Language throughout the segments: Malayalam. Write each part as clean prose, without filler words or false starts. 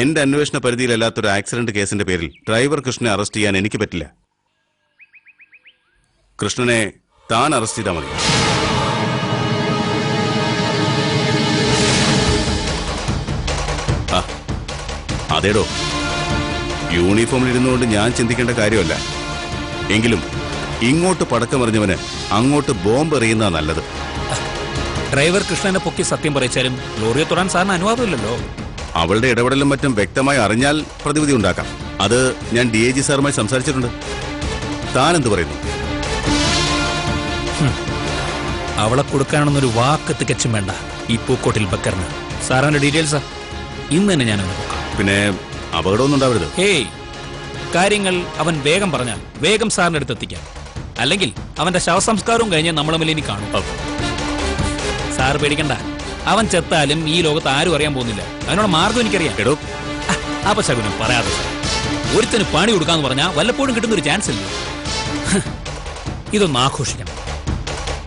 എന്റെ അന്വേഷണ പരിധിയിലല്ലാത്തൊരു ആക്സിഡന്റ് കേസിന്റെ പേരിൽ ഡ്രൈവർ കൃഷ്ണനെ അറസ്റ്റ് ചെയ്യാൻ എനിക്ക് പറ്റില്ല. കൃഷ്ണനെ താൻ അറസ്റ്റ് ചെയ്താൽ മതി. അതേടോ, യൂണിഫോമിൽ ഇരുന്നുകൊണ്ട് ഞാൻ ചിന്തിക്കേണ്ട കാര്യമല്ല. എങ്കിലും ഇങ്ങോട്ട് പടക്കമറിഞ്ഞവന് അങ്ങോട്ട് ബോംബ് എറിയുന്നതാ നല്ലത്. ഡ്രൈവർ കൃഷ്ണനെ പൊക്കി സത്യം പറയിച്ചാലും ലോറിയെ തൊടാൻ സാറിന് അനുവാദമില്ലല്ലോ. അവളുടെ ഇടപെടലും മറ്റും വ്യക്തമായി അറിഞ്ഞാൽ പ്രതിവിധി ഉണ്ടാക്കാം. അത് ഞാൻ DIG സാറുമായി സംസാരിച്ചിട്ടുണ്ട്. താൻ എന്ത് പറയുന്നു? അവളെ കൊടുക്കാനൊന്നൊരു വാക്ക് തികച്ചും വേണ്ട ഈ പൂക്കോട്ടിൽ ബക്കറിന്. സാറിന്റെ ഡീറ്റെയിൽസാ ഇന്ന് തന്നെ ഞാനൊന്ന് നോക്കാം. പിന്നെ അപകടമൊന്നും ഉണ്ടാവരുത്. ഹേയ്, കാര്യങ്ങൾ അവൻ വേഗം പറഞ്ഞാൽ വേഗം സാറിന്റെ അടുത്ത് എത്തിക്കാം. അല്ലെങ്കിൽ അവന്റെ ശവസംസ്കാരവും കഴിഞ്ഞ് നമ്മളെ മേലിനി കാണും. സാറ് പേടിക്കണ്ട, അവൻ ചെത്താലും ഈ ലോകത്ത് ആരും അറിയാൻ പോകുന്നില്ല. അതിനുള്ള മാർഗം എനിക്കറിയാം. എടോ, അപശകുനം പറയാതെ ഒരുത്തിന് പണി കൊടുക്കാന്ന് പറഞ്ഞാൽ വല്ലപ്പോഴും കിട്ടുന്നൊരു ചാൻസ് ഇല്ലേ? ഇതൊന്ന് ആഘോഷിക്കണം.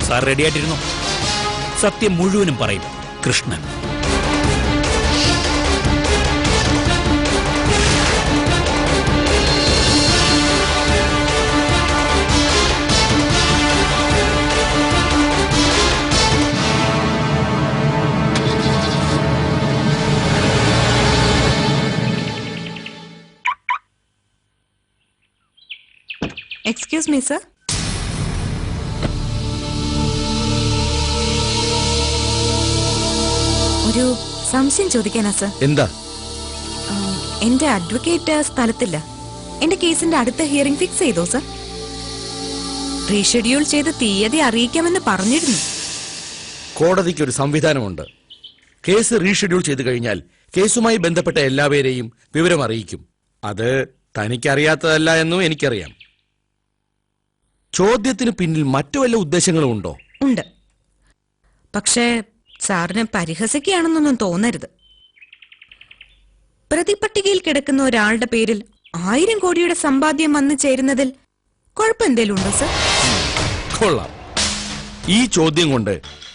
സാർ റെഡിയായിട്ടിരുന്നു. സത്യം മുഴുവനും പറയും കൃഷ്ണൻ. Excuse me, sir. ഒരു സംശയം ചോദിക്കാനാ സർ. എന്താ? എന്റെ അഡ്വക്കേറ്റ് സ്ഥലത്തില്ല. എന്റെ കേസിന്റെ അടുത്ത ഹിയറിംഗ് ഫിക്സ് ചെയ്തോ സർ? റീഷെഡ്യൂൾ ചെയ്ത് തീയതി അറിയിക്കാമെന്ന് പറഞ്ഞിരുന്നു. കോടതിക്ക് ഒരു സംവിധാനമുണ്ട്. കേസ് റീഷെഡ്യൂൾ ചെയ്തു കഴിഞ്ഞാൽ കേസുമായി ബന്ധപ്പെട്ട എല്ലാവരെയും വിവരം അറിയിക്കും. അത് തനിക്കറിയാത്തതല്ല എന്നും എനിക്കറിയാം. ചോദ്യത്തിന് പിന്നിൽ മറ്റു വല്ല ഉദ്ദേശങ്ങളും ഉണ്ടോ? ഉണ്ട്. പക്ഷേ സാറിന് പരിഹസിക്കുകയാണെന്നൊന്നും തോന്നരുത്. പ്രതിപട്ടികയിൽ കിടക്കുന്ന ഒരാളുടെ പേരിൽ 1000 കോടിയുടെ സമ്പാദ്യം വന്നു ചേരുന്നതിൽ കുഴപ്പമെന്തേലും ഉണ്ടോ സർ? കൊള്ളാം. ഈ ചോദ്യം കൊണ്ട്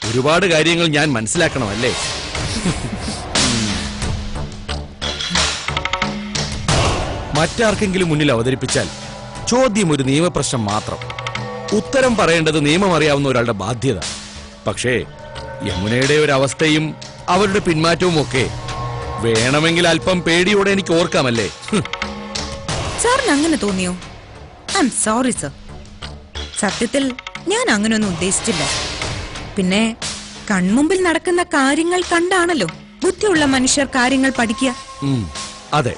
ഒരുപാട് കാര്യങ്ങൾ ഞാൻ മനസ്സിലാക്കണമല്ലേ? മറ്റാർക്കെങ്കിലും മുന്നിൽ അവതരിപ്പിച്ചാൽ ചോദ്യം ഒരു നിയമപ്രശ്നം മാത്രം. ഉത്തരം പറയേണ്ടത് നിയമം അറിയാവുന്ന ഒരാളുടെ ബാധ്യത. പക്ഷേ യമുനയുടെ ഒരു അവസ്ഥയും അവരുടെ പിന്മാറ്റവും ഒക്കെ വേണമെങ്കിൽ അല്പം പേടിയോടെ എനിക്ക് ഓർക്കാമല്ലേ? സാറിന് അങ്ങനെ തോന്നിയോ? I am sorry sir. സത്യത്തിൽ ഞാൻ അങ്ങനെയൊന്നും ഉദ്ദേശിച്ചില്ല. പിന്നെ കൺമുമ്പിൽ നടക്കുന്ന കാര്യങ്ങൾ കണ്ടാണല്ലോ ബുദ്ധിയുള്ള മനുഷ്യർ കാര്യങ്ങൾ പഠിക്കുക. അതെ,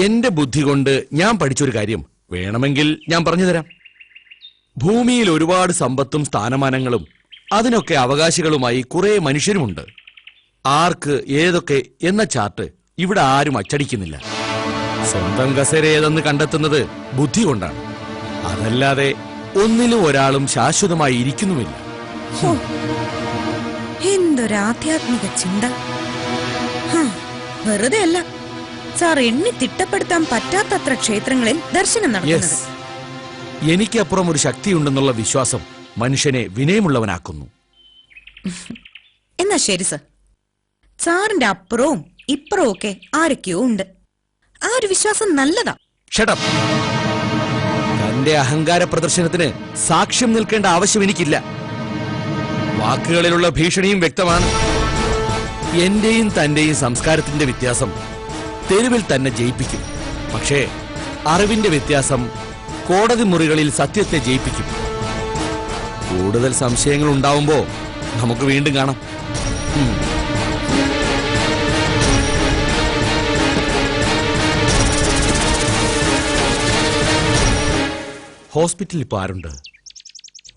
എന്റെ ബുദ്ധി കൊണ്ട് ഞാൻ പഠിച്ചൊരു കാര്യം വേണമെങ്കിൽ ഞാൻ പറഞ്ഞു തരാം. ഭൂമിയിൽ ഒരുപാട് സമ്പത്തും സ്ഥാനമാനങ്ങളും അതിനൊക്കെ അവകാശികളുമായി കുറെ മനുഷ്യരുമുണ്ട്. ആർക്ക് ഏതൊക്കെ എന്ന ചാർട്ട് ഇവിടെ ആരും അച്ചടിക്കുന്നില്ല. സ്വന്തം കസേര ഏതെന്ന് കണ്ടെത്തുന്നത് ബുദ്ധി കൊണ്ടാണ്. അതല്ലാതെ ഒന്നിലും ഒരാളും ശാശ്വതമായി ഇരിക്കുന്നുമില്ല. എന്തൊരാധ്യാത്മിക ചിന്ത! വെറുതെ അല്ല സാർ എണ്ണി തിട്ടപ്പെടുത്താൻ പറ്റാത്തത്ര ക്ഷേത്രങ്ങളിൽ ദർശനം നടത്തുന്നത്. എനിക്കപ്പുറം ഒരു ശക്തിയുണ്ടെന്നുള്ള വിശ്വാസം മനുഷ്യനെ വിനയമുള്ളവനാക്കുന്നു. എന്നാ ശരി സർ. സാറിന്റെ അപ്പുറവും ഇപ്പുറവും ഒക്കെ ആരൊക്കെയോ ഉണ്ട്. ആ ഒരു വിശ്വാസം നല്ലതാ. Shut up. തന്റെ അഹങ്കാര പ്രദർശനത്തിന് സാക്ഷ്യം നിൽക്കേണ്ട ആവശ്യം എനിക്കില്ല. വാക്കുകളിലുള്ള ഭീഷണിയും വ്യക്തമാണ്. എന്റെയും തന്റെയും സംസ്കാരത്തിന്റെ വ്യത്യാസം തെരുവിൽ തന്നെ ജയിപ്പിക്കും. പക്ഷേ അറിവിന്റെ വ്യത്യാസം കോടതി മുറികളിൽ സത്യത്തെ ജയിപ്പിക്കും. കൂടുതൽ സംശയങ്ങൾ ഉണ്ടാവുമ്പോ നമുക്ക് വീണ്ടും കാണാം. ഹോസ്പിറ്റലിൽ ഇപ്പൊ ആരുണ്ട്?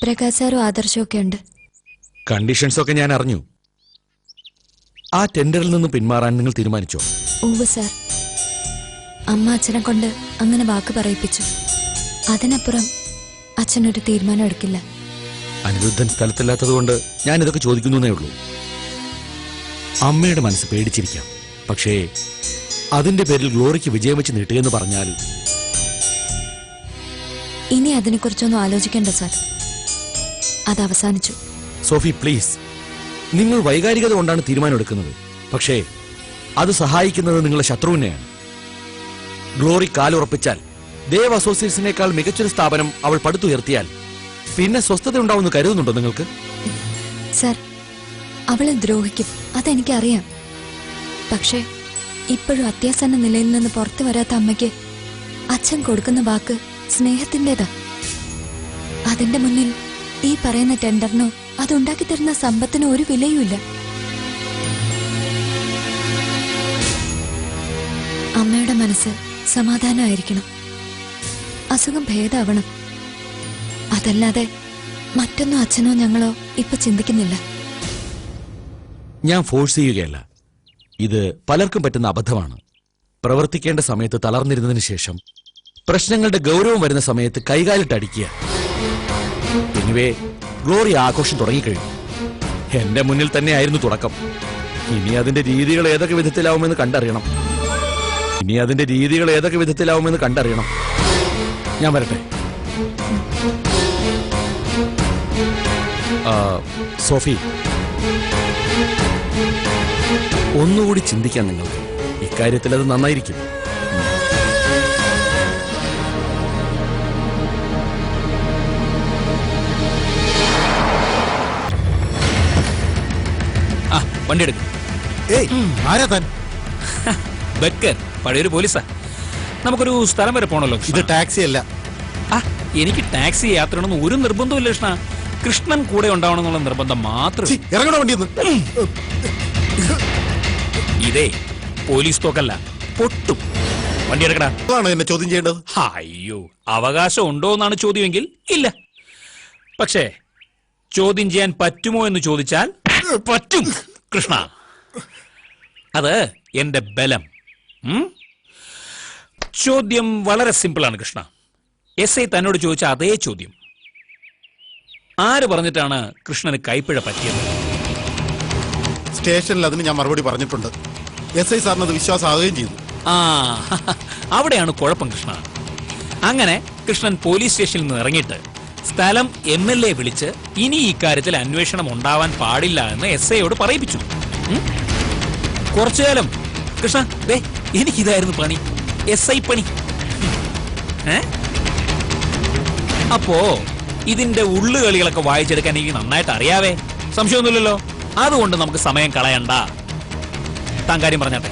പ്രകാശാരും ആദർശവും ഒക്കെ ഉണ്ട്. കണ്ടീഷൻസ് ഒക്കെ ഞാൻ അറിഞ്ഞു. ആ ടെൻഡറിൽ നിന്ന് പിന്മാറാൻ നിങ്ങൾ തീരുമാനിച്ചോ? ഉവ്വ് സാർ. അമ്മ അച്ഛനെ കൊണ്ട് അങ്ങനെ വാക്ക് പറയിപ്പിച്ചു. അതിനപ്പുറം അച്ഛനൊരു തീരുമാനം എടുക്കില്ല. അനിരുദ്ധൻ സ്ഥലത്തില്ലാത്തതുകൊണ്ട് ഞാൻ ഇതൊക്കെ ചോദിക്കുന്നേ ഉള്ളൂ. അമ്മയുടെ മനസ്സ് പേടിച്ചിരിക്കാം. പക്ഷേ അതിന്റെ പേരിൽ ഗ്ലോറിക്ക് വിജയം വെച്ച് നീട്ടുകയെന്ന് പറഞ്ഞാൽ ഇനി അതിനെക്കുറിച്ചൊന്നും ആലോചിക്കേണ്ട സാർ. അത് അവസാനിച്ചു. സോഫി പ്ലീസ്, നിങ്ങൾ വൈകാരികത കൊണ്ടാണ് തീരുമാനം എടുക്കുന്നത്. പക്ഷേ അത് സഹായിക്കുന്നത് നിങ്ങളുടെ ശത്രുവിനെയാണ്. ഗ്ലോറി കാലുറപ്പിച്ചാൽ ദേവ് അസോസിയേറ്റ്സിനേക്കാൾ മികച്ചൊരു സ്ഥാപനം അവൾ പടുത്തുയർത്തിയാൽ പിന്നെ സ്വസ്ഥത ഉണ്ടാവുമെന്ന് കരുതുന്നുണ്ടോ നിങ്ങൾക്ക്? സർ, അവളെ ദ്രോഹിക്കും, അതെനിക്കറിയാം. പക്ഷേ ഇപ്പോഴും അത്യാസന്ന നിലയിൽ നിന്ന് പുറത്തു വരാത്ത അമ്മയ്ക്ക് അച്ഛൻ കൊടുക്കുന്ന വാക്ക് സ്നേഹത്തിൻ്റെതാ. അതിന്റെ മുന്നിൽ ഈ പറയുന്ന ടെൻഡറിനോ അതുണ്ടാക്കി തരുന്ന സമ്പത്തിനോ ഒരു വിലയുമില്ല. അമ്മയുടെ മനസ്സ് സമാധാനമായിരിക്കണം, അസുഖം ഭേദമാവണം. അതല്ലാതെ മറ്റൊന്നും അച്ഛനോ ഞങ്ങളോ ഇപ്പൊ ചിന്തിക്കുന്നില്ല. ഞാൻ ഫോഴ്സ് ചെയ്യുകയല്ല. ഇത് പലർക്കും പറ്റുന്ന അബദ്ധമാണ്. പ്രവർത്തിക്കേണ്ട സമയത്ത് തളർന്നിരുന്നതിന് ശേഷം പ്രശ്നങ്ങളുടെ ഗൗരവം വരുന്ന സമയത്ത് കൈകാലിട്ടടിക്കുക. എനിവേ, ഗ്ലോറി ആഘോഷം തുടങ്ങിക്കഴിഞ്ഞു. എന്റെ മുന്നിൽ തന്നെയായിരുന്നു തുടക്കം. ഇനി അതിന്റെ രീതികൾ ഏതൊക്കെ വിധത്തിലാവുമെന്ന് കണ്ടറിയണം. ഞാൻ വരട്ടെ. സോഫി, ഒന്നുകൂടി ചിന്തിക്കാൻ നിങ്ങൾക്ക്. ഇക്കാര്യത്തിൽ അത് നന്നായിരിക്കും. വണ്ടി എടുക്കും. ആരാ താൻ? ബക്കർ, പഴയൊരു പോലീസാ. നമുക്കൊരു സ്ഥലം വരെ പോണല്ലോ. ഇത് ടാക്സി അല്ല. എനിക്ക് ടാക്സി യാത്രയാണെന്ന് ഒരു നിർബന്ധമില്ല കൃഷ്ണ. കൃഷ്ണൻ കൂടെ ഉണ്ടാവണമെന്നുള്ള നിർബന്ധം മാത്രം. ഇറങ്ങണ വണ്ടിയൊന്ന്. ഇതേ പോലീസ് തോക്കല്ല, പൊട്ടും. വണ്ടി എടുക്കടാ. അതാണോ എന്നെ ചോദ്യം ചെയ്യേണ്ടത്? അയ്യോ, അവകാശം ഉണ്ടോ എന്നാണ് ചോദ്യമെങ്കിൽ ഇല്ല. പക്ഷേ ചോദ്യം ചെയ്യാൻ പറ്റുമോ എന്ന് ചോദിച്ചാൽ പറ്റും കൃഷ്ണ. അത് എന്റെ ബലം. ചോദ്യം വളരെ സിമ്പിളാണ് കൃഷ്ണ. എസ് ഐ തന്നോട് ചോദിച്ച അതേ ചോദ്യം. ആര് പറഞ്ഞിട്ടാണ് കൃഷ്ണന് കൈപ്പിഴ പറ്റിയത്? സ്റ്റേഷനിൽ അതിന് ഞാൻ മറുപടി പറഞ്ഞിട്ടുണ്ട്. എസ് ഐ സാറിന് അത് വിശ്വാസമാവുകയും ചെയ്തു. അവിടെയാണ് കുഴപ്പം കൃഷ്ണ. അങ്ങനെ കൃഷ്ണൻ പോലീസ് സ്റ്റേഷനിൽ നിന്ന് ഇറങ്ങിയിട്ട് സ്ഥലം MLA വിളിച്ച് ഇനി ഇക്കാര്യത്തിൽ അന്വേഷണം ഉണ്ടാവാൻ പാടില്ല എന്ന് എസ് ഐയോട് പറയിപ്പിച്ചു. കുറച്ചുകാലം കൃഷ്ണ എനിക്കിതായിരുന്നു പണി, SI പണി. അപ്പോ ഇതിന്റെ ഉള്ളുകളികളൊക്കെ വായിച്ചെടുക്കാൻ എനിക്ക് നന്നായിട്ട് അറിയാവേ, സംശയമൊന്നുമില്ലല്ലോ. അതുകൊണ്ട് നമുക്ക് സമയം കളയണ്ട. താൻ കാര്യം പറഞ്ഞാട്ടെ,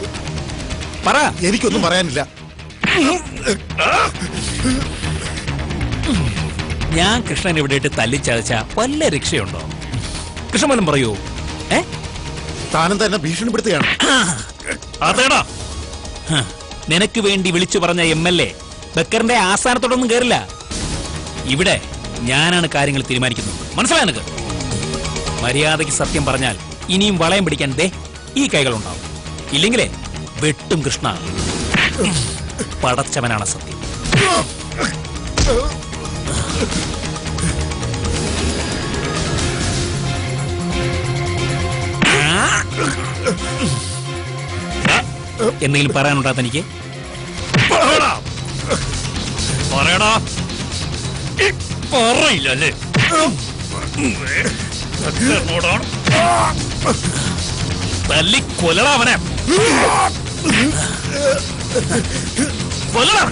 പറ. എനിക്കൊന്നും പറയാനില്ല. ഞാൻ കൃഷ്ണൻ ഇവിടെ ഇട്ട് തല്ലിച്ചതച്ച വല്ല രക്ഷയുണ്ടോ? കൃഷ്ണമനം പറയൂ. താനും തന്നെ ഭീഷണിപ്പെടുത്തുകയാണ്. അതേടാ, നിനക്ക് വേണ്ടി വിളിച്ചു പറഞ്ഞ MLA ബക്കറിന്റെ ആസ്ഥാനത്തോടൊന്നും കേറില്ല. ഇവിടെ ഞാനാണ് കാര്യങ്ങൾ തീരുമാനിക്കുന്നത്. മനസ്സിലായി നിനക്ക്? മര്യാദയ്ക്ക് സത്യം പറഞ്ഞാൽ ഇനിയും വളയം പിടിക്കാൻ ഈ കൈകളുണ്ടാവും. ഇല്ലെങ്കിലേ വെട്ടും കൃഷ്ണ. പടച്ചവനാണ് സത്യം. എന്തെങ്കിലും പറയാനുണ്ടാ തനിക്ക്? പറയടാ. പറയില്ലല്ലേ? തല്ലി കൊല്ലടാ അവനെ. കൊല്ലടാ.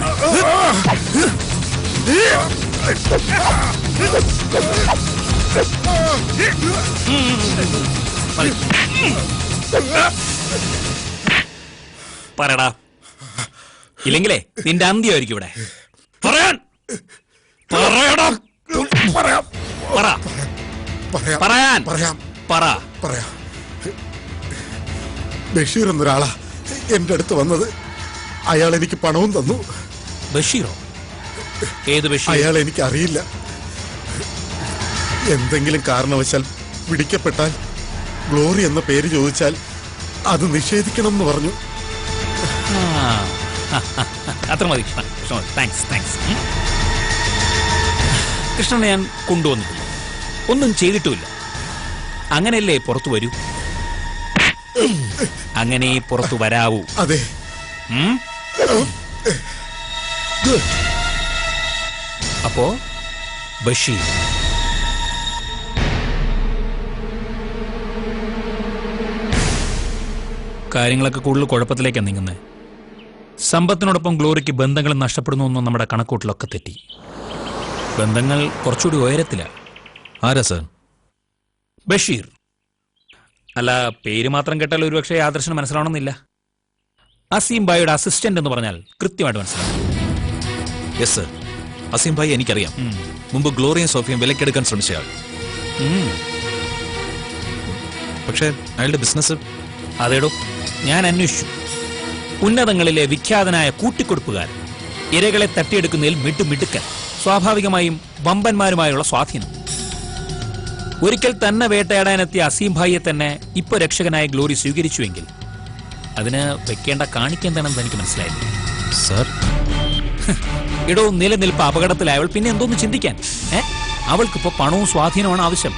പറയടാ, ഇല്ലെങ്കിലേ നിന്റെ അന്ത്യമായിരിക്കും ഇവിടെ. പറയാൻ പറയടാ. പറയാൻ പറയാം. ബഷീർ എന്നൊരാളാ എന്റെ അടുത്ത് വന്നത്. അയാൾ എനിക്ക് പണവും തന്നു. ബഷീറോ? ഏത് ബഷീർ? അയാൾ എനിക്ക് അറിയില്ല. എന്തെങ്കിലും കാരണവശാൽ പിടിക്കപ്പെട്ടാൽ ഗ്ലോറി എന്ന പേര് ചോദിച്ചാൽ അത് നിഷേധിക്കണം എന്ന് പറഞ്ഞു. അത്ര മതി കൃഷ്ണ. താങ്ക്സ്. കൃഷ്ണനെ ഞാൻ കൊണ്ടുവന്നിട്ടില്ല, ഒന്നും ചെയ്തിട്ടുമില്ല. അങ്ങനെയല്ലേ പുറത്തു വരൂ? അങ്ങനെ പുറത്തു വരാവൂ. അതെ. അപ്പോ ബഷീർ കാര്യങ്ങളൊക്കെ കൂടുതൽ കുഴപ്പത്തിലേക്കാണ് നീങ്ങുന്നത്. സമ്പത്തിനോടൊപ്പം ഗ്ലോറിക്ക് ബന്ധങ്ങൾ നഷ്ടപ്പെടുന്നു എന്നും നമ്മുടെ കണക്കൂട്ടിലൊക്കെ തെറ്റി. ബന്ധങ്ങൾ കുറച്ചുകൂടി ഉയരത്തിലാണ്. ആരാ സർ? ബഷീർ. അല്ല, പേര് മാത്രം കേട്ടാൽ ഒരുപക്ഷെ ആദർശന് മനസ്സിലാവണമെന്നില്ല. അസീം ഭായിയുടെ അസിസ്റ്റന്റ് എന്ന് പറഞ്ഞാൽ കൃത്യമായിട്ട് മനസ്സിലാവും. യെസ് സർ, അസീം ഭായി എനിക്കറിയാം. മുമ്പ് ഗ്ലോറിയും സോഫിയും വിലക്കെടുക്കാൻ ശ്രമിച്ചയാൾ. പക്ഷേ അയാളുടെ ബിസിനസ്... അതേടോ, ഞാൻ അന്വേഷിച്ചു. ഉന്നതങ്ങളിലെ വിഖ്യാതനായ കൂട്ടിക്കൊടുപ്പുകാരൻ, ഇരകളെ തട്ടിയെടുക്കുന്നതിൽ മിടുക്കൻ, സ്വാഭാവികമായും വമ്പന്മാരുമായുള്ള സ്വാധീനം. ഒരിക്കൽ തന്നെ വേട്ടയാടാനെത്തിയ അസീം ഭായിയെ തന്നെ ഇപ്പൊ രക്ഷകനായ ഗ്ലോറി സ്വീകരിച്ചുവെങ്കിൽ അതിന് വെക്കേണ്ട കാണിക്കെന്താണെന്ന് എനിക്ക് മനസ്സിലായില്ല. സർ, ഇടോ, നിലനിൽപ്പ് അപകടത്തിലായവൾ പിന്നെ എന്തോന്ന് ചിന്തിക്കാൻ? അവൾക്കിപ്പോ പണവും സ്വാധീനമാണ് ആവശ്യം.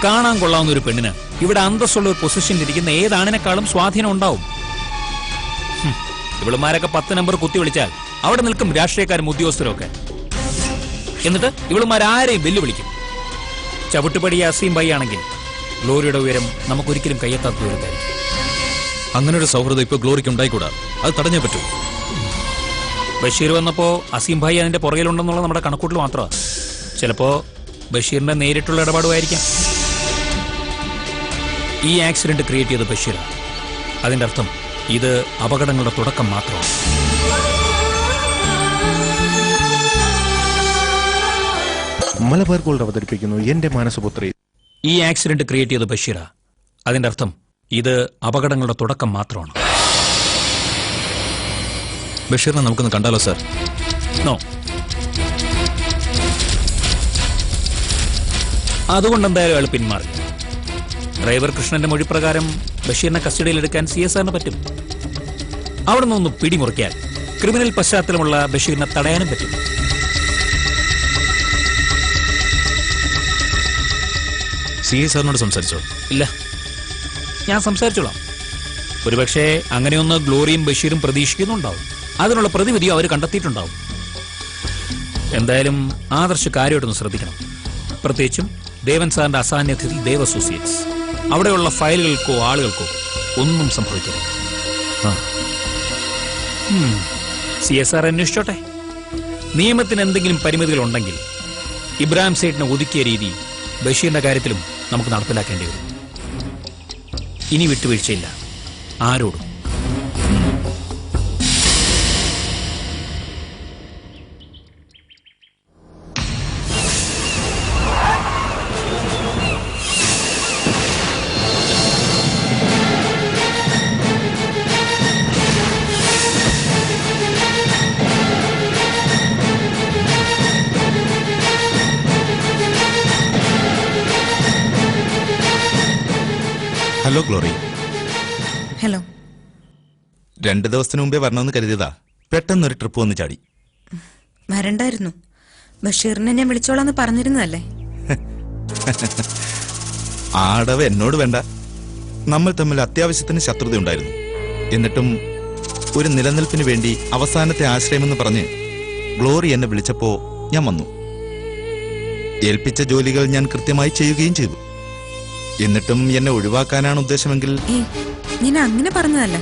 കാണാൻ കൊള്ളാവുന്ന ഒരു പെണ്ണിന് ഇവിടെ അന്തസ്സുള്ള ഒരു പൊസിഷനിലിരിക്കുന്ന ഏതാണിനെക്കാളും സ്വാധീനം ഉണ്ടാവും. ഇവളുമാരൊക്കെ 10 നമ്പർ കുത്തി വിളിച്ചാൽ അവിടെ നിൽക്കും രാഷ്ട്രീയക്കാരും ഉദ്യോഗസ്ഥരും ഒക്കെ. എന്നിട്ട് ഇവളുമാരാരെയും വെല്ലുവിളിക്കും. ചവിട്ടുപടിയ അസീം ഭായി ആണെങ്കിൽ ഗ്ലോറിയുടെ ഉയരം നമുക്കൊരിക്കലും കയ്യെത്താത്ത ദൂരത്തായിരിക്കും. അങ്ങനെ ഒരു സൗഹൃദം ഇപ്പൊ ഗ്ലോറിക്ക് ഉണ്ടായിക്കൂടാ. അത് തടഞ്ഞേ പറ്റൂ. ബഷീർ വന്നപ്പോ അസീം ഭായി അതിന്റെ പുറകിലുണ്ടെന്നുള്ള നമ്മുടെ കണക്കൂട്ടിൽ മാത്രമാണ്. ചിലപ്പോ ബഷീറിന്റെ നേരിട്ടുള്ള ഇടപാടുമായിരിക്കാം. ഈ ആക്സിഡന്റ് ക്രിയേറ്റ് ചെയ്ത ബഷീറാണ്. അതിന്റെ അർത്ഥം ഇത് അപകടങ്ങളുടെ തുടക്കം മാത്രമാണ്. മലബാർ ഗോൾഡ് അവതരിപ്പിക്കുന്നു എന്റെ മാനസപുത്രി. ഈ ആക്സിഡന്റ് ക്രിയേറ്റ് ചെയ്ത ബഷീറാണ്. അതിന്റെ അർത്ഥം ഇത് അപകടങ്ങളുടെ തുടക്കം മാത്രമാണ്. ബഷീറിനെ നമുക്കൊന്ന് കണ്ടാലോ സർ? നോ. അതുകൊണ്ട് എന്തായാലും അയാൾ പിന്മാറി. ഡ്രൈവർ കൃഷ്ണന്റെ മൊഴി പ്രകാരം ബഷീറിനെ കസ്റ്റഡിയിലെടുക്കാൻ CSRന് പറ്റും. അവിടെ നിന്നൊന്ന് പിടിമുറിക്കാൻ ക്രിമിനൽ പശ്ചാത്തലമുള്ള ബഷീറിനെ തടയാനും പറ്റും. CI സാറിനോട് സംസാരിച്ചോ? ഇല്ല, ഞാൻ സംസാരിച്ചോളാം. ഒരുപക്ഷെ അങ്ങനെയൊന്ന് ഗ്ലോറിയും ബഷീറും പ്രതീക്ഷിക്കുന്നുണ്ടാവും. അതിനുള്ള പ്രതിവിധിയോ അവർ കണ്ടെത്തിയിട്ടുണ്ടാവും. എന്തായാലും ആദർശ് കാര്യമായിട്ടൊന്ന് ശ്രദ്ധിക്കണം. പ്രത്യേകിച്ചും ദേവൻ സാറിന്റെ അസാന്നിധ്യത്തിൽ ദേവ് അസോസിയേറ്റ്സ് അവിടെയുള്ള ഫയലുകൾക്കോ ആളുകൾക്കോ ഒന്നും സംഭവിക്കരുത്. CSR അന്വേഷിച്ചോട്ടെ. നിയമത്തിന് എന്തെങ്കിലും പരിമിതികൾ ഉണ്ടെങ്കിൽ ഇബ്രാഹിം സേഠിനെ ഒതുക്കിയ രീതി ബഷീറിന്റെ കാര്യത്തിലും നമുക്ക് നടപ്പിലാക്കേണ്ടി വരും. ഇനി വിട്ടുവീഴ്ചയില്ല ആരോടും. Hello glory. ഹലോ. 2 ദിവസത്തിന് മുമ്പേ വരണമെന്ന് കരുതിയതാ. പെട്ടെന്നൊരു ട്രിപ്പ് വന്ന് ചാടി. വരണ്ടായിരുന്നു. ബഷീറിനെ ഞാൻ വിളിച്ചോളാന്ന് പറഞ്ഞിരുന്നതല്ലേ. ആടവ് എന്നോട് വേണ്ട. നമ്മൾ തമ്മിൽ അത്യാവശ്യത്തിന് ശത്രുത ഉണ്ടായിരുന്നു. എന്നിട്ടും ഒരു നിലനിൽപ്പിന് വേണ്ടി അവസാനത്തെ ആശ്രയമെന്ന് പറഞ്ഞ് ഗ്ലോറി എന്നെ വിളിച്ചപ്പോ ഞാൻ വന്നു. ഏൽപ്പിച്ച ജോലികൾ ഞാൻ കൃത്യമായി ചെയ്യുകയും ചെയ്തു. എന്നിട്ടും എന്നെ ഒഴിവാക്കാനാണ് ഉദ്ദേശമെങ്കിൽ... ഞാൻ അങ്ങനെ പറഞ്ഞതല്ല.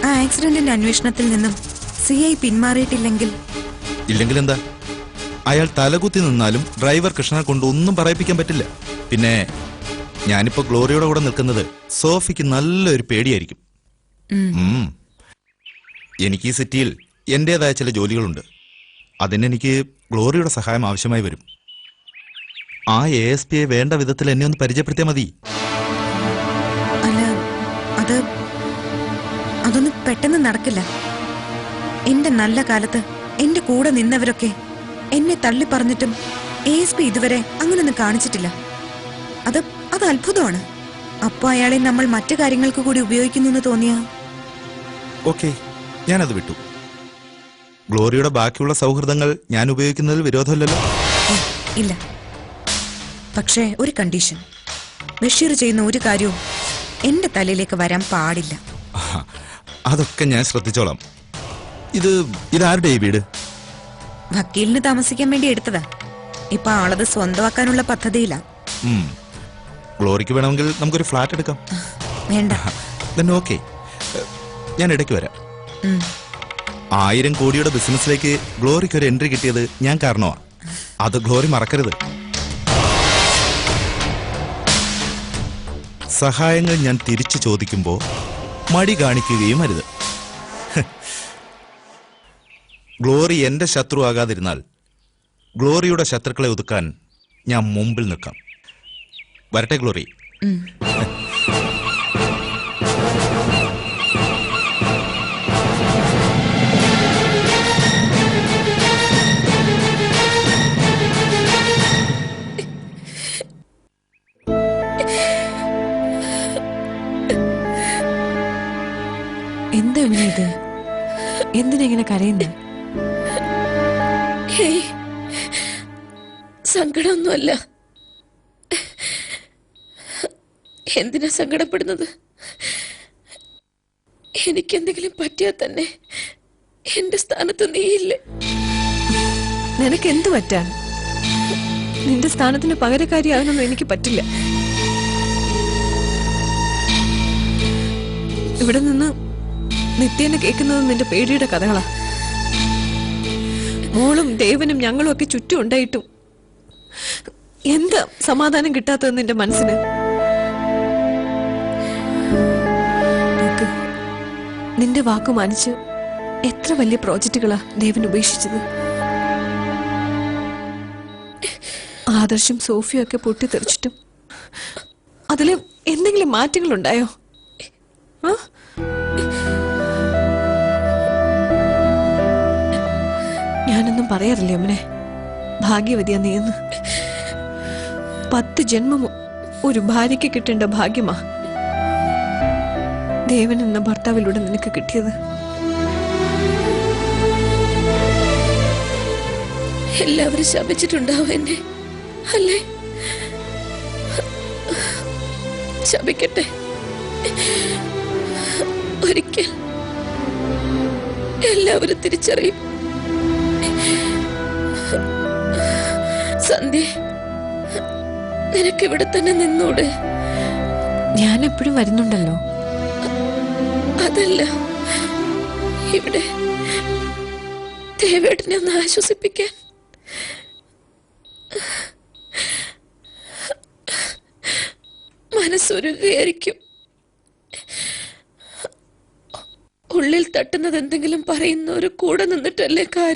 ആ ആക്സിഡന്റിന്റെ അന്വേഷണത്തിൽ നിന്നും CI പിന്മാറിയിട്ടില്ലെങ്കിൽ... ഇല്ലെങ്കിൽ എന്താ? അയാൾ തലകുത്തി നിന്നാലും ഡ്രൈവർ കൃഷ്ണനെ കൊണ്ട് ഒന്നും പറയിപ്പിക്കാൻ പറ്റില്ല. പിന്നെ ഞാനിപ്പോ ഗ്ലോറിയുടെ കൂടെ നിൽക്കുന്നത് സോഫിക്ക് നല്ലൊരു പേടിയായിരിക്കും. എനിക്ക് ഈ സിറ്റിയിൽ എന്റേതായ ചില ജോലികളുണ്ട്. അതിനെനിക്ക് ഗ്ലോറിയുടെ സഹായം ആവശ്യമായി വരും. ആ ASPയെ വേണ്ട വിധത്തിൽ എന്നെ ഒന്ന് പരിചയപ്പെടുത്തിയാൽ മതി. അല്ല, അതൊന്നും പെട്ടെന്ന് നടക്കില്ല. എന്റെ നല്ല കാലത്ത് എന്റെ കൂടെ നിന്നവരൊക്കെ എന്നെ തള്ളി പറഞ്ഞിട്ടും ASP ഇതുവരെ അങ്ങനൊന്നും കാണിച്ചിട്ടില്ല. അത് അത്ഭുതമാണ്. അപ്പൊ അയാളെ നമ്മൾ മറ്റു കാര്യങ്ങൾക്ക് കൂടി ഉപയോഗിക്കുന്നു എന്ന് തോന്നിയാ... ഓക്കെ, ഞാനത് വിട്ടു. ഗ്ലോറിയുടെ ബാക്കിയുള്ള സൗഹൃദങ്ങൾ ഞാൻ ഉപയോഗിക്കുന്നതിൽ വിരോധമില്ലല്ലോ. ഇല്ല, പക്ഷേ ഒരു കണ്ടീഷൻ. ബഷീർ ചെയ്യുന്ന ഒരു കാര്യവും എന്റെ തലയിലേക്ക് വരാൻ പാടില്ല. അതൊക്കെ ഞാൻ ശ്രദ്ധിച്ചോളാം. ഇതാരുടെ ഈ വീട്? വക്കീലിന് താമസിക്കാൻ വേണ്ടി എടുത്തതാ. ഇപ്പൊ ആളത് സ്വന്തമാക്കാനുള്ള പദ്ധതിയില്ല. ഗ്ലോറിക്ക് വേണമെങ്കിൽ നമുക്കൊരു ഫ്ലാറ്റ് എടുക്കാം. വേണ്ട, then ഓക്കെ, ഞാൻ ഇടയ്ക്ക് വരാം. ഉം. 1000 കോടിയുടെ ബിസിനസ്സിലേക്ക് ഗ്ലോറിക്ക് ഒരു എൻട്രി കിട്ടിയത് ഞാൻ കാരണമാണ്. അത് ഗ്ലോറി മറക്കരുത്. സഹായങ്ങൾ ഞാൻ തിരിച്ചു ചോദിക്കുമ്പോൾ മടി കാണിക്കുകയും അരുത്. ഗ്ലോറി എന്റെ ശത്രു ആകാതിരുന്നാൽ ഗ്ലോറിയുടെ ശത്രുക്കളെ ഒതുക്കാൻ ഞാൻ മുമ്പിൽ നിൽക്കാം. വരട്ടെ ഗ്ലോറി. ഉം. എന്താ ഇവനെ ഇത്? എന്തിനാ ഇങ്ങനെ കരയുന്നത്? ഹേയ്, സങ്കടമൊന്നുമല്ല. എന്തിനാ സങ്കടപ്പെടുന്നത്? എനിക്കെന്തെങ്കിലും പറ്റിയാൽ തന്നെ എന്റെ സ്ഥാനത്ത് നീയില്ലേ? നിനക്ക് എന്ത് പറ്റാൻ? നിന്റെ സ്ഥാനത്തിന് പകരക്കാരിയാകാനൊന്നും എനിക്ക് പറ്റില്ല. ഇവിടെ നിന്ന് നിത്യേനെ കേൾക്കുന്നത് നിന്റെ പേടിയുടെ കഥകളാ. മോളും ദേവനും ഞങ്ങളും ഒക്കെ ചുറ്റും ഉണ്ടായിട്ടും എന്താ സമാധാനം കിട്ടാത്തത് നിന്റെ മനസ്സിന്? നോക്ക്, നിന്റെ വാക്കു മാനിച്ച് എത്ര വലിയ പ്രോജക്റ്റുകളാ ദേവൻ ഉപേക്ഷിച്ചത്. ആദർശം സോഫിയും ഒക്കെ പൊട്ടിത്തെറിച്ചിട്ടും അതില് എന്തെങ്കിലും മാറ്റങ്ങൾ ഉണ്ടായോ? ആ, ഞാനൊന്നും പറയാറില്ലേ അമ്മനെ, ഭാഗ്യവതിയാ നീന്ന്. 10 ജന്മമോ ഒരു ഭാര്യയ്ക്ക് കിട്ടേണ്ട ഭാഗ്യമാ ദേവൻ എന്ന ഭർത്താവിലൂടെ നിനക്ക് കിട്ടിയത്. എല്ലാവരും ശപിച്ചിട്ടുണ്ടാവും എന്നെ, അല്ലേ? ശപിക്കട്ടെ. ഒരിക്കൽ എല്ലാവരും തിരിച്ചറിയും. സന്ധ്യ, നിനക്കിവിടെ തന്നെ നിന്നൂടെ? ഞാൻ എപ്പോഴും വരുന്നുണ്ടല്ലോ. അതല്ല, ഇവിടെ ദേവേട്ടനെ ഒന്ന് ആശ്വസിപ്പിക്കാൻ. മനസ്സൊരുകയായിരിക്കും. ഉള്ളിൽ തട്ടുന്നത് എന്തെങ്കിലും പറയുന്ന ഒരു കൂടെ നിന്നിട്ടല്ലേ കാര്യം.